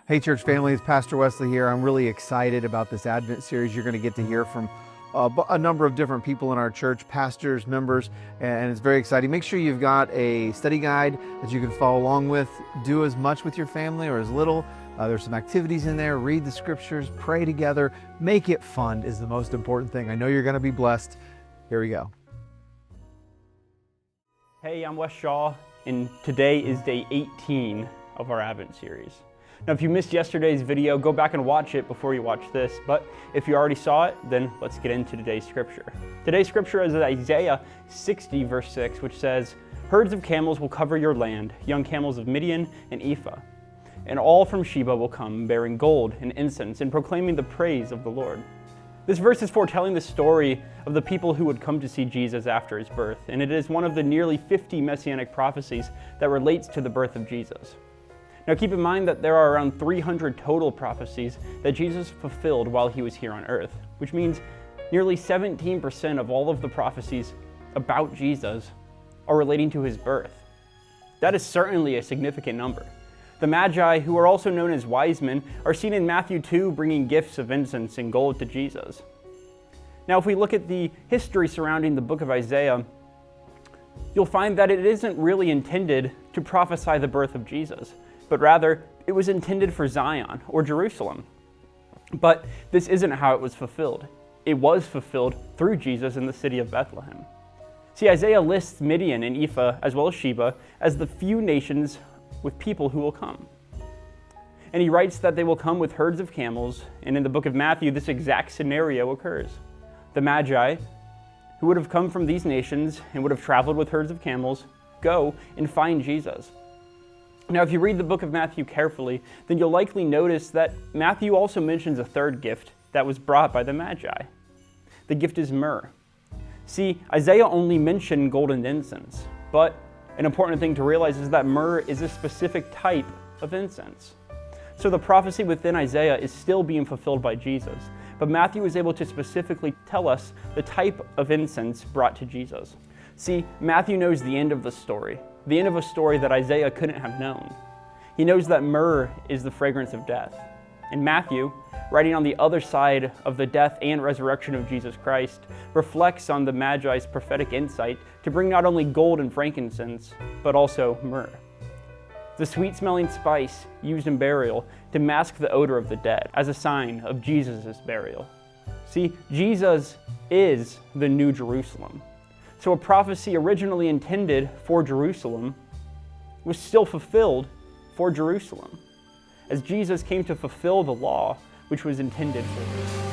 Hey church family, it's Pastor Wesley here. I'm really excited about this Advent series. You're going to get to hear from a number of different people in our church, pastors, members, and it's very exciting. Make sure you've got a study guide that you can follow along with. Do as much with your family or as little. There's some activities in there. Read the scriptures, pray together. Make it fun is the most important thing. I know you're going to be blessed. Here we go. Hey, I'm Wes Shaw, and today is day 18 of our Advent series. Now, if you missed yesterday's video, go back and watch it before you watch this, but if you already saw it, then let's get into today's scripture. Today's scripture is Isaiah 60, verse 6, which says, "Herds of camels will cover your land, young camels of Midian and Ephah, and all from Sheba will come, bearing gold and incense and proclaiming the praise of the Lord." This verse is foretelling the story of the people who would come to see Jesus after his birth, and it is one of the nearly 50 messianic prophecies that relates to the birth of Jesus. Now keep in mind that there are around 300 total prophecies that Jesus fulfilled while he was here on earth, which means nearly 17% of all of the prophecies about Jesus are relating to his birth. That is certainly a significant number. The Magi, who are also known as wise men, are seen in Matthew 2 bringing gifts of incense and gold to Jesus. Now if we look at the history surrounding the book of Isaiah, you'll find that it isn't really intended to prophesy the birth of Jesus, but rather it was intended for Zion or Jerusalem. But this isn't how it was fulfilled. It was fulfilled through Jesus in the city of Bethlehem. See, Isaiah lists Midian and Ephah, as well as Sheba, as the few nations with people who will come. And he writes that they will come with herds of camels, and in the book of Matthew, this exact scenario occurs. The Magi, who would have come from these nations and would have traveled with herds of camels, go and find Jesus. Now, if you read the book of Matthew carefully, then you'll likely notice that Matthew also mentions a third gift that was brought by the Magi. The gift is myrrh. See, Isaiah only mentioned gold and incense, but an important thing to realize is that myrrh is a specific type of incense. So the prophecy within Isaiah is still being fulfilled by Jesus, but Matthew is able to specifically tell us the type of incense brought to Jesus. See, Matthew knows the end of the story of a story that Isaiah couldn't have known. He knows that myrrh is the fragrance of death. And Matthew, writing on the other side of the death and resurrection of Jesus Christ, reflects on the Magi's prophetic insight to bring not only gold and frankincense, but also myrrh, the sweet-smelling spice used in burial to mask the odor of the dead as a sign of Jesus' burial. See, Jesus is the New Jerusalem. So a prophecy originally intended for Jerusalem was still fulfilled for Jerusalem, as Jesus came to fulfill the law which was intended for us.